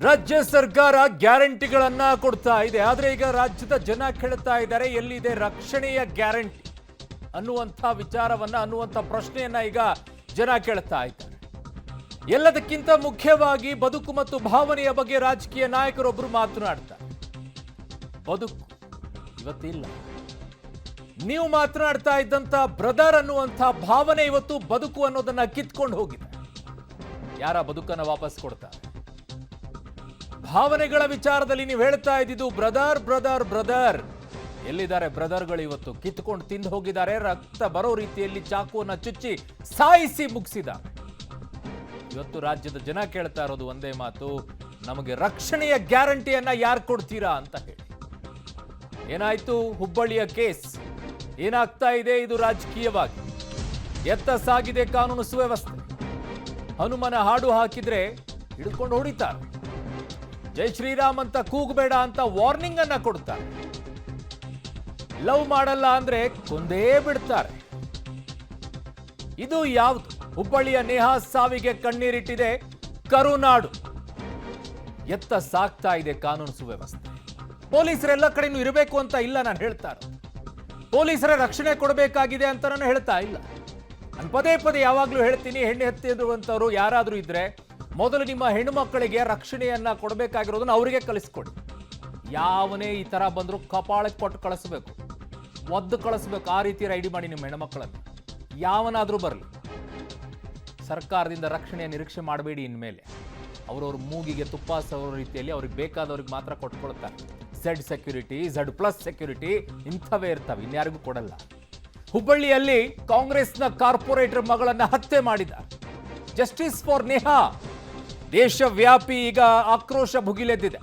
ರಾಜ್ಯ ಸರ್ಕಾರ ಗ್ಯಾರಂಟಿಗಳನ್ನ ಕೊಡ್ತಾ ಇದೆ. ಆದ್ರೆ ಈಗ ರಾಜ್ಯದ ಜನ ಕೇಳ್ತಾ ಇದ್ದಾರೆ, ಎಲ್ಲಿದೆ ರಕ್ಷಣೆಯ ಗ್ಯಾರಂಟಿ ಅನ್ನುವಂಥ ವಿಚಾರವನ್ನ, ಅನ್ನುವಂಥ ಪ್ರಶ್ನೆಯನ್ನ ಈಗ ಜನ ಕೇಳ್ತಾ ಇದ್ದಾರೆ. ಎಲ್ಲದಕ್ಕಿಂತ ಮುಖ್ಯವಾಗಿ ಬದುಕು ಮತ್ತು ಭಾವನೆಯ ಬಗ್ಗೆ ರಾಜಕೀಯ ನಾಯಕರೊಬ್ಬರು ಮಾತನಾಡ್ತಾರೆ. ಬದುಕು ಇವತ್ತಿಲ್ಲ, ನೀವು ಮಾತನಾಡ್ತಾ ಇದ್ದಂತ ಬ್ರದರ್ ಅನ್ನುವಂಥ ಭಾವನೆ ಇವತ್ತು ಬದುಕು ಅನ್ನೋದನ್ನ ಕಿತ್ಕೊಂಡು ಹೋಗಿದೆ. ಯಾರ ಬದುಕನ್ನ ವಾಪಸ್ ಕೊಡ್ತಾರೆ? ಭಾವನೆಗಳ ವಿಚಾರದಲ್ಲಿ ನೀವು ಹೇಳ್ತಾ ಇದ್ದಿದ್ದು ಬ್ರದರ್ ಬ್ರದರ್ ಬ್ರದರ್. ಎಲ್ಲಿದ್ದಾರೆ ಬ್ರದರ್ಗಳು? ಇವತ್ತು ಕಿತ್ಕೊಂಡು ತಿಂದು ಹೋಗಿದ್ದಾರೆ. ರಕ್ತ ಬರೋ ರೀತಿಯಲ್ಲಿ ಚಾಕುವನ್ನ ಚುಚ್ಚಿ ಸಾಯಿಸಿ ಮುಗಿಸಿದ್ದಾರೆ. ಇವತ್ತು ರಾಜ್ಯದ ಜನ ಕೇಳ್ತಾ ಇರೋದು ಒಂದೇ ಮಾತು, ನಮಗೆ ರಕ್ಷಣೆಯ ಗ್ಯಾರಂಟಿಯನ್ನ ಯಾರು ಕೊಡ್ತೀರಾ ಅಂತ ಹೇಳಿ. ಏನಾಯ್ತು ಹುಬ್ಬಳ್ಳಿಯ ಕೇಸ್? ಏನಾಗ್ತಾ ಇದೆ ಇದು ರಾಜಕೀಯವಾಗಿ? ಎತ್ತ ಸಾಗಿದೆ ಕಾನೂನು ಸುವ್ಯವಸ್ಥೆ? ಹನುಮನ ಹಾಡು ಹಾಕಿದ್ರೆ ಹಿಡ್ಕೊಂಡು ಹೊಡಿತಾರೆ. ಜೈ ಶ್ರೀರಾಮ್ ಅಂತ ಕೂಗಬೇಡ ಅಂತ ವಾರ್ನಿಂಗ್ ಅನ್ನ ಕೊಡ್ತಾರೆ. ಲವ್ ಮಾಡಲ್ಲ ಅಂದ್ರೆ ಕೊಂದೇ ಬಿಡ್ತಾರೆ. ಇದು ಯಾವುದು? ಹುಬ್ಬಳ್ಳಿಯ ನೇಹಾ ಸಾವಿಗೆ ಕಣ್ಣೀರಿಟ್ಟಿದೆ ಕರುನಾಡು. ಎತ್ತ ಸಾಗ್ತಾ ಇದೆ ಕಾನೂನು ಸುವ್ಯವಸ್ಥೆ? ಪೊಲೀಸರೆಲ್ಲ ಕಡೆನೂ ಇರಬೇಕು ಅಂತ ಇಲ್ಲ ನಾನು ಹೇಳ್ತಾ ಇರೋದು. ಪೊಲೀಸರ ರಕ್ಷಣೆ ಕೊಡಬೇಕಾಗಿದೆ ಅಂತ ನಾನು ಹೇಳ್ತಾ ಇಲ್ಲ. ನಾನು ಪದೇ ಪದೇ ಯಾವಾಗಲೂ ಹೇಳ್ತೀನಿ, ಹೆಣ್ಣು ಹತ್ತಿರುವಂಥವ್ರು ಯಾರಾದರೂ ಇದ್ರೆ ಮೊದಲು ನಿಮ್ಮ ಹೆಣ್ಣು ಮಕ್ಕಳಿಗೆ ರಕ್ಷಣೆಯನ್ನ ಕೊಡಬೇಕಾಗಿರೋದನ್ನ ಅವರಿಗೆ ಕಲಿಸ್ಕೊಡಿ. ಯಾವನೇ ಈ ತರ ಬಂದರೂ ಕಪಾಳಕ್ಕೆ ಕೊಟ್ಟು ಕಳಿಸ್ಬೇಕು, ಒದ್ದು ಕಳಿಸ್ಬೇಕು. ಆ ರೀತಿ ರೆಡಿ ಮಾಡಿ ನಿಮ್ಮ ಹೆಣ್ಮಕ್ಕಳನ್ನು. ಯಾವನಾದರೂ ಬರಲಿ, ಸರ್ಕಾರದಿಂದ ರಕ್ಷಣೆಯ ನಿರೀಕ್ಷೆ ಮಾಡಬೇಡಿ. ಇನ್ಮೇಲೆ ಅವರವ್ರ ಮೂಗಿಗೆ ತುಪ್ಪ ಸವರೋ ರೀತಿಯಲ್ಲಿ ಅವ್ರಿಗೆ ಬೇಕಾದವ್ರಿಗೆ ಮಾತ್ರ ಕೊಟ್ಕೊಳ್ತಾರೆ. Z security, Z plus security ಇಂಥವೇ ಇರ್ತವೆ, ಇನ್ಯಾರಿಗೂ ಕೊಡಲ್ಲ. ಹುಬ್ಬಳ್ಳಿಯಲ್ಲಿ ಕಾಂಗ್ರೆಸ್ನ ಕಾರ್ಪೊರೇಟರ್ ಮಗಳನ್ನ ಹತ್ಯೆ ಮಾಡಿದ್ದಾರೆ. Justice for Neha. ದೇಶವ್ಯಾಪಿ ಈಗ ಆಕ್ರೋಶ ಭುಗಿಲೆದ್ದಿದೆ.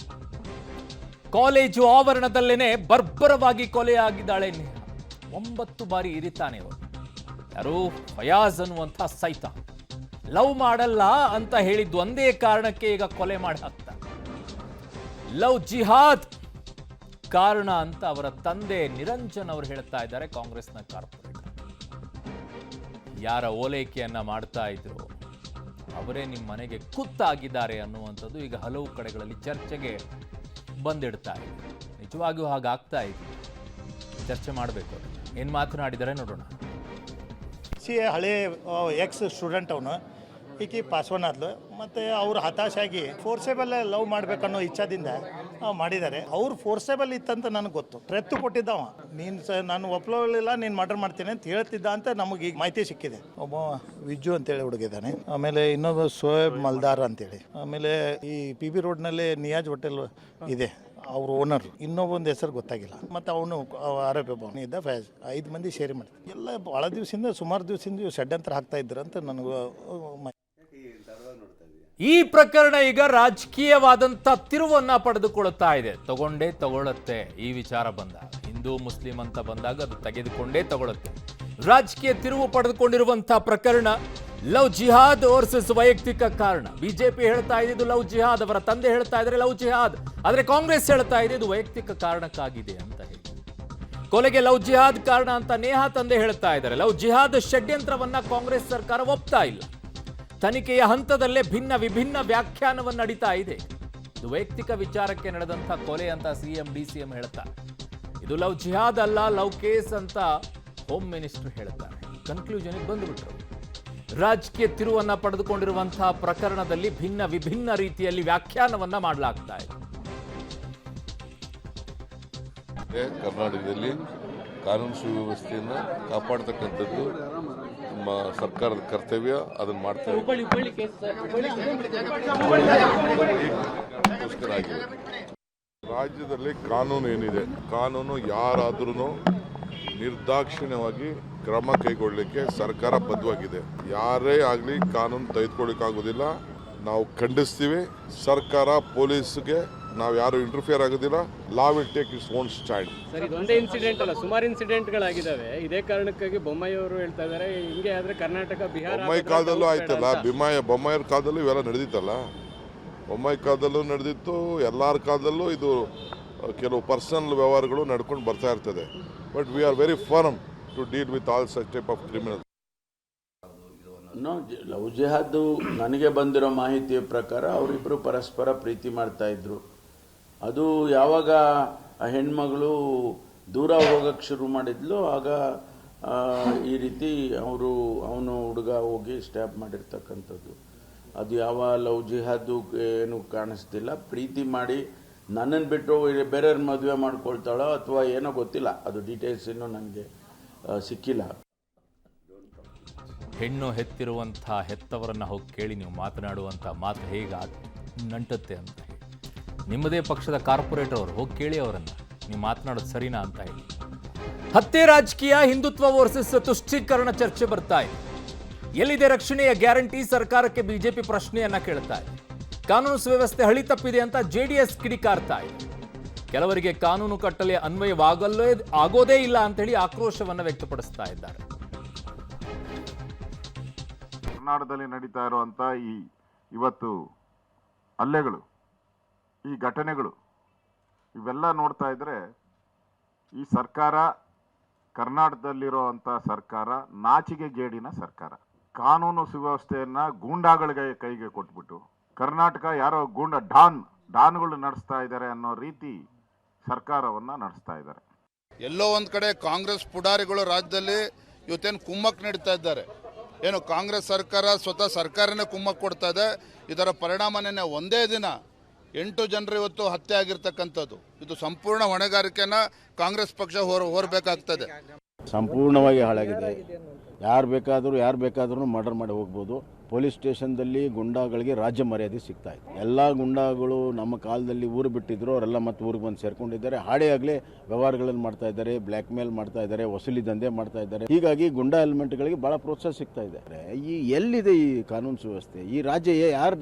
ಕಾಲೇಜು ಆವರಣದಲ್ಲೇನೆ ಬರ್ಬರವಾಗಿ ಕೊಲೆಯಾಗಿದ್ದಾಳೆ ನೇಹಾ. 9 ಬಾರಿ ಇರಿತಾನೆ ಅವರು. ಯಾರು? ಫಯಾಜ್ ಅನ್ನುವಂಥ ಸೈತ. ಲವ್ ಮಾಡಲ್ಲ ಅಂತ ಹೇಳಿದ್ದು ಒಂದೇ ಕಾರಣಕ್ಕೆ ಈಗ ಕೊಲೆ ಮಾಡಿ ಹಾಕ್ತಾರೆ. ಲವ್ ಜಿಹಾದ್ ಕಾರಣ ಅಂತ ಅವರ ತಂದೆ ನಿರಂಜನ್ ಅವರು ಹೇಳ್ತಾ ಇದ್ದಾರೆ. ಕಾಂಗ್ರೆಸ್ನ ಕಾರ್ಪೊರೇಟರ್ ಯಾರ ಓಲೈಕೆಯನ್ನ ಮಾಡ್ತಾ ಇದ್ರು ಅವರೇ ನಿಮ್ಮ ಮನೆಗೆ ಕುತ್ತಾಗಿದ್ದಾರೆ ಅನ್ನುವಂಥದ್ದು ಈಗ ಹಲವು ಕಡೆಗಳಲ್ಲಿ ಚರ್ಚೆಗೆ ಬಂದಿಡ್ತಾ ಇದೆ. ನಿಜವಾಗಿಯೂ ಹಾಗಾಗ್ತಾ ಇದೆ. ಚರ್ಚೆ ಮಾಡಬೇಕು. ಏನು ಮಾತನಾಡಿದರೆ ನೋಡೋಣ. ಹಳೆ ಎಕ್ಸ್ ಸ್ಟೂಡೆಂಟ್ ಅವನು, ಈಕಿ ಪಾಸ್ವನ್ ಆದ್ಲು. ಮತ್ತು ಅವ್ರು ಹತಾಶಾಗಿ ಫೋರ್ಸೇಬಲ್ ಲವ್ ಮಾಡ್ಬೇಕನ್ನೋ ಇಚ್ಛಾದಿಂದ ಮಾಡಿದ್ದಾರೆ. ಅವ್ರು ಫೋರ್ಸೇಬಲ್ ಇತ್ತಂತ ನನಗೆ ಗೊತ್ತು. ಪ್ರಯತ್ನ ಕೊಟ್ಟಿದ್ದವ, ನೀನು ನಾನು ಒಪ್ಕೊಳ್ಳಿಲ್ಲ, ನೀನು ಮರ್ಡರ್ ಮಾಡ್ತೀನಿ ಅಂತ ಹೇಳ್ತಿದ್ದ ಅಂತ ನಮಗೆ ಈಗ ಮಾಹಿತಿ ಸಿಕ್ಕಿದೆ. ಒಬ್ಬ ವಿಜ್ಜು ಅಂತೇಳಿ ಹುಡುಗಿದ್ದಾನೆ. ಆಮೇಲೆ ಇನ್ನೊಬ್ಬ ಸೋಯಬ್ ಮಲ್ದಾರ್ ಅಂತೇಳಿ. ಆಮೇಲೆ ಈ PB ರೋಡ್ನಲ್ಲಿ ನಿಯಾಜ್ ಹೋಟೆಲ್ ಇದೆ, ಅವ್ರ ಓನರ್. ಇನ್ನೊಬ್ಬೊಂದು ಹೆಸರು ಗೊತ್ತಾಗಿಲ್ಲ. ಮತ್ತು ಅವನು ಆರೋಪಿ ಒಬ್ಬ ಇದ್ದ ಫಯಾಜ್. 5 ಮಂದಿ ಸೇರಿ ಮಾಡ್ತಾರೆ. ಎಲ್ಲ ಭಾಳ ದಿವಸದಿಂದ, ಸುಮಾರು ದಿವಸದಿಂದ ಷಡ್ಯಂತ್ರ ಹಾಕ್ತಾ ಇದ್ರು ಅಂತ ನನಗೆ. ಈ ಪ್ರಕರಣ ಈಗ ರಾಜಕೀಯವಾದಂಥ ತಿರುವನ್ನ ಪಡೆದುಕೊಳ್ಳುತ್ತಾ ಇದೆ. ತಗೊಂಡೇ ತಗೊಳುತ್ತೆ. ಈ ವಿಚಾರ ಬಂದಾಗ, ಹಿಂದೂ ಮುಸ್ಲಿಂ ಅಂತ ಬಂದಾಗ ಅದು ತೆಗೆದುಕೊಂಡೇ ತಗೊಳುತ್ತೆ. ರಾಜಕೀಯ ತಿರುವು ಪಡೆದುಕೊಂಡಿರುವಂಥ ಪ್ರಕರಣ ಲವ್ ಜಿಹಾದ್ ವರ್ಸಸ್ ವೈಯಕ್ತಿಕ ಕಾರಣ. ಬಿಜೆಪಿ ಹೇಳ್ತಾ ಇದ್ದು ಲವ್ ಜಿಹಾದ್, ಅವರ ತಂದೆ ಹೇಳ್ತಾ ಇದ್ದಾರೆ ಲವ್ ಜಿಹಾದ್. ಆದರೆ ಕಾಂಗ್ರೆಸ್ ಹೇಳ್ತಾ ಇದೆ ಇದು ವೈಯಕ್ತಿಕ ಕಾರಣಕ್ಕಾಗಿದೆ ಅಂತ ಹೇಳಿ. ಕೊಲೆಗೆ ಲವ್ ಜಿಹಾದ್ ಕಾರಣ ಅಂತ ನೇಹಾ ತಂದೆ ಹೇಳ್ತಾ ಇದ್ದಾರೆ. ಲವ್ ಜಿಹಾದ್ ಷಡ್ಯಂತ್ರವನ್ನ ಕಾಂಗ್ರೆಸ್ ಸರ್ಕಾರ ಒಪ್ತಾ ಇಲ್ಲ. ತನಿಖೆಯ ಹಂತದಲ್ಲೇ ಭಿನ್ನ ವಿಭಿನ್ನ ವ್ಯಾಖ್ಯಾನವನ್ನು ನಡೀತಾ ಇದೆ. ಇದು ವೈಯಕ್ತಿಕ ವಿಚಾರಕ್ಕೆ ನಡೆದಂಥ ಕೊಲೆ ಅಂತ CM DCM ಹೇಳ್ತಾರೆ. ಇದು ಲವ್ ಜಿಹಾದ್ ಅಲ್ಲ, ಲವ್ ಕೇಸ್ ಅಂತ ಹೋಮ್ ಮಿನಿಸ್ಟರ್ ಹೇಳ್ತಾರೆ. ಕನ್ಕ್ಲೂಷನ್ಗೆ ಬಂದುಬಿಟ್ರು. ರಾಜಕೀಯ ತಿರುವನ್ನ ಪಡೆದುಕೊಂಡಿರುವಂತಹ ಪ್ರಕರಣದಲ್ಲಿ ಭಿನ್ನ ವಿಭಿನ್ನ ರೀತಿಯಲ್ಲಿ ವ್ಯಾಖ್ಯಾನವನ್ನ ಮಾಡಲಾಗ್ತಾ ಇದೆ. ಕರ್ನಾಟಕದಲ್ಲಿ ಕಾನೂನು ಸುವ್ಯವಸ್ಥೆಯನ್ನು ಕಾಪಾಡತಕ್ಕಂಥದ್ದು ನಮ್ಮ ಸರ್ಕಾರದ ಕರ್ತವ್ಯ. ಅದನ್ನು ಮಾಡ್ತಾರೆ. ರಾಜ್ಯದಲ್ಲಿ ಕಾನೂನು ಏನಿದೆ, ಕಾನೂನು ಯಾರಾದ್ರೂ ನಿರ್ದಾಕ್ಷಿಣ್ಯವಾಗಿ ಕ್ರಮ ಕೈಗೊಳ್ಳಲಿಕ್ಕೆ ಸರ್ಕಾರ ಬದ್ಧವಾಗಿದೆ. ಯಾರೇ ಆಗಲಿ ಕಾನೂನು ತೆಗೆದುಕೊಳ್ಳಿಕ್ಕಾಗೋದಿಲ್ಲ. ನಾವು ಖಂಡಿಸ್ತೀವಿ. ಸರ್ಕಾರ ಪೊಲೀಸ್ಗೆ ನಾವು ಯಾರು ಇಂಟರ್ಫಿಯರ್ ಆಗೋದಿಲ್ಲ. Law will take its own stand. Sir, ಇದು ಒಂದೇ ಇನ್ಸಿಡೆಂಟ್ ಅಲ್ಲ, ಸುಮಾರು ಇನ್ಸಿಡೆಂಟ್ಗಳಾಗಿದ್ದಾವೆ. ಇದೇ ಕಾರಣಕ್ಕಾಗಿ ಬೊಮ್ಮಾಯಿ ಅವರು ಹೇಳ್ತಾ ಇದ್ದಾರೆ, ಹಿಂಗೆ ಆದ್ರೆ ಕರ್ನಾಟಕ, ಬಿಹಾರ. ಬೊಮ್ಮಾಯಿ ಕಾಲದಲ್ಲೂ ಆಯ್ತಲ್ಲ, ಬೊಮ್ಮಾಯಿಯವ್ರ ಕಾಲದಲ್ಲೂ ಇವೆಲ್ಲ ನಡೆದಿತ್ತಲ್ಲ. ಬೊಮ್ಮಾಯಿ ಕಾಲದಲ್ಲೂ ನಡೆದಿತ್ತು, ಎಲ್ಲರ ಕಾಲದಲ್ಲೂ ಇದು ಕೆಲವು ಪರ್ಸನಲ್ ವ್ಯವಹಾರಗಳು ನಡ್ಕೊಂಡು ಬರ್ತಾ ಇರ್ತದೆ. But we are very firm to deal with all such type of criminal. Love ಜಿಹಾದ್ ನನಗೆ ಬಂದಿರೋ ಮಾಹಿತಿಯ ಪ್ರಕಾರ ಅವರಿಬ್ಬರು ಪರಸ್ಪರ ಪ್ರೀತಿ ಮಾಡ್ತಾ ಇದ್ರು. ಅದು ಯಾವಾಗ ಆ ಹೆಣ್ಮಗಳು ದೂರ ಹೋಗಕ್ಕೆ ಶುರು ಮಾಡಿದ್ಲು ಆಗ ಈ ರೀತಿ ಅವನು ಹುಡುಗ ಹೋಗಿ ಸ್ಟ್ಯಾಪ್ ಮಾಡಿರ್ತಕ್ಕಂಥದ್ದು. ಅದು ಯಾವ ಲವ್ ಜಿಹಾದು ಏನು ಕಾಣಿಸ್ತಿಲ್ಲ. ಪ್ರೀತಿ ಮಾಡಿ ನನ್ನನ್ನು ಬಿಟ್ಟು ಬೇರೆಯವ್ರ ಮದುವೆ ಮಾಡ್ಕೊಳ್ತಾಳೋ ಅಥವಾ ಏನೋ ಗೊತ್ತಿಲ್ಲ, ಅದು ಡೀಟೇಲ್ಸ್ ಇನ್ನೂ ನನಗೆ ಸಿಕ್ಕಿಲ್ಲ. ಹೆಣ್ಣು ಹೆತ್ತಿರುವಂಥ ಹೆತ್ತವರನ್ನ ಹೋಗಿ ಕೇಳಿ ನೀವು ಮಾತನಾಡುವಂಥ ಮಾತು ಹೇಗೆ ನಂಟುತ್ತೆ ಅಂತ ಹೇಳಿ. ನಿಮ್ಮದೇ ಪಕ್ಷದ ಕಾರ್ಪೊರೇಟರ್ ಅವರು ಹೋಗಿ ಕೇಳಿ ಅವರನ್ನು, ನೀವು ಮಾತನಾಡೋದು ಸರಿನಾ ಅಂತ ಹೇಳಿ. ಹತ್ಯೆ ರಾಜಕೀಯ, ಹಿಂದುತ್ವ ವರ್ಸಸ್ ತುಷ್ಟೀಕರಣ ಚರ್ಚೆ ಬರ್ತಾ ಇದೆ. ಎಲ್ಲಿದೆ ರಕ್ಷಣೆಯ ಗ್ಯಾರಂಟಿ? ಸರ್ಕಾರಕ್ಕೆ ಬಿಜೆಪಿ ಪ್ರಶ್ನೆಯನ್ನ ಕೇಳ್ತಾ ಇದೆ. ಕಾನೂನು ಸುವ್ಯವಸ್ಥೆ ಹಳಿ ತಪ್ಪಿದೆ ಅಂತ ಜೆಡಿಎಸ್ ಕಿಡಿಕಾರ್ತಾ ಇದೆ. ಕೆಲವರಿಗೆ ಕಾನೂನು ಕಟ್ಟಲೆ ಆಗೋದೇ ಇಲ್ಲ ಅಂತ ಹೇಳಿ ಆಕ್ರೋಶವನ್ನು ವ್ಯಕ್ತಪಡಿಸ್ತಾ ಇದ್ದಾರೆ. ಕರ್ನಾಟಕದಲ್ಲಿ ನಡೀತಾ ಇರುವಂಥ ಇವತ್ತು ಹಲ್ಲೆಗಳು, ಈ ಘಟನೆಗಳು, ಇವೆಲ್ಲ ನೋಡ್ತಾ ಇದ್ರೆ ಈ ಸರ್ಕಾರ, ಕರ್ನಾಟಕದಲ್ಲಿರುವಂಥ ಸರ್ಕಾರ ನಾಚಿಗೆ ಗೇಡಿನ ಸರ್ಕಾರ. ಕಾನೂನು ಸುವ್ಯವಸ್ಥೆಯನ್ನು ಗೂಂಡಾಗಳಿಗೆ ಕೈಗೆ ಕೊಟ್ಬಿಟ್ಟು ಕರ್ನಾಟಕ ಯಾರೋ ಡಾನ್ಗಳು ನಡೆಸ್ತಾ ಇದ್ದಾರೆ ಅನ್ನೋ ರೀತಿ ಸರ್ಕಾರವನ್ನು ನಡೆಸ್ತಾ ಇದ್ದಾರೆ. ಎಲ್ಲೋ ಒಂದು ಕಡೆ ಕಾಂಗ್ರೆಸ್ ಪುಡಾರಿಗಳು ರಾಜ್ಯದಲ್ಲಿ ಇವತ್ತೇನು ಕುಮ್ಮಕ್ಕು ನೀಡ್ತಾ ಇದ್ದಾರೆ. ಏನು ಕಾಂಗ್ರೆಸ್ ಸರ್ಕಾರ ಸ್ವತಃ ಸರ್ಕಾರನೇ ಕುಮ್ಮಕ್ಕು ಕೊಡ್ತಾ ಇದೆ. ಇದರ ಪರಿಣಾಮನೇ ಒಂದೇ ದಿನ 8 ಜನರು ಇವತ್ತು ಹತ್ಯೆ ಆಗಿರ್ತಕ್ಕಂಥದ್ದು. ಇದು ಸಂಪೂರ್ಣ ಹೊಣೆಗಾರಿಕೆನ ಕಾಂಗ್ರೆಸ್ ಪಕ್ಷ ಹೊರಬೇಕಾಗ್ತದೆ. ಸಂಪೂರ್ಣವಾಗಿ ಹಾಳಾಗಿದೆ. ಯಾರು ಬೇಕಾದರೂ ಮರ್ಡರ್ ಮಾಡಿ ಹೋಗ್ಬೋದು. ಪೊಲೀಸ್ ಸ್ಟೇಷನ್ದಲ್ಲಿ ಗುಂಡಾಗಳಿಗೆ ರಾಜ್ಯ ಮರ್ಯಾದೆ ಸಿಗ್ತಾ ಇದೆ. ಎಲ್ಲ ಗುಂಡಾಗಳು ನಮ್ಮ ಕಾಲದಲ್ಲಿ ಊರು ಬಿಟ್ಟಿದ್ರು, ಅವರೆಲ್ಲ ಮತ್ತೆ ಊರಿಗೆ ಬಂದು ಸೇರ್ಕೊಂಡಿದ್ದಾರೆ. ಹಾಡೇ ಆಗಲೇ ವ್ಯವಹಾರಗಳನ್ನು ಮಾಡ್ತಾ ಇದ್ದಾರೆ, ಬ್ಲ್ಯಾಕ್ ಮೇಲ್ ಮಾಡ್ತಾ ಇದ್ದಾರೆ, ವಸೂಲಿ ದಂಧೆ ಮಾಡ್ತಾ ಇದ್ದಾರೆ. ಹೀಗಾಗಿ ಗುಂಡಾ ಎಲಿಮೆಂಟ್ಗಳಿಗೆ ಭಾಳ ಪ್ರೋತ್ಸಾಹ ಸಿಗ್ತಾ ಇದೆ. ಎಲ್ಲಿದೆ ಈ ಕಾನೂನು ಸುವ್ಯವಸ್ಥೆ? ಈ ರಾಜ್ಯ ಯಾರು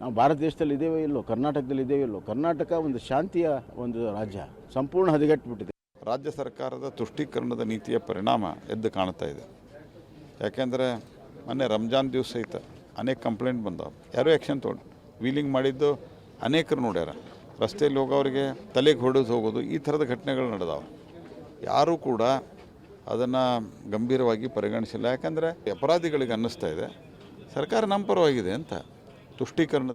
ನಾವು ಭಾರತ ದೇಶದಲ್ಲಿ ಇದ್ದೇವೆ ಇಲ್ಲೋ, ಕರ್ನಾಟಕದಲ್ಲಿ ಇದ್ದೇವೆ ಇಲ್ಲೋ? ಕರ್ನಾಟಕ ಒಂದು ಶಾಂತಿಯ ಒಂದು ರಾಜ್ಯ, ಸಂಪೂರ್ಣ ಹದಗೆಟ್ಟುಬಿಟ್ಟಿದೆ. ರಾಜ್ಯ ಸರ್ಕಾರದ ತುಷ್ಟೀಕರಣದ ನೀತಿಯ ಪರಿಣಾಮ ಎದ್ದು ಕಾಣ್ತಾ ಇದೆ. ಯಾಕೆಂದರೆ ಮೊನ್ನೆ ರಂಜಾನ್ ದಿವಸ ಸಹಿತ ಅನೇಕ ಕಂಪ್ಲೇಂಟ್ ಬಂದವು, ಯಾರೂ ಆ್ಯಕ್ಷನ್ ತೊಗೊಂಡು. ವೀಲಿಂಗ್ ಮಾಡಿದ್ದು ಅನೇಕರು ನೋಡ್ಯಾರ. ರಸ್ತೆಯಲ್ಲಿ ಹೋಗೋರಿಗೆ ತಲೆಗೆ ಹೊಡೆದು ಹೋಗೋದು, ಈ ಥರದ ಘಟನೆಗಳು ನಡೆದಾವೆ. ಯಾರೂ ಕೂಡ ಅದನ್ನು ಗಂಭೀರವಾಗಿ ಪರಿಗಣಿಸಿಲ್ಲ. ಯಾಕಂದರೆ ಅಪರಾಧಿಗಳಿಗೆ ಅನ್ನಿಸ್ತಾ ಇದೆ ಸರ್ಕಾರ ನಮ್ಮ ಪರವಾಗಿದೆ ಅಂತ. ತುಷ್ಟೀಕರಣ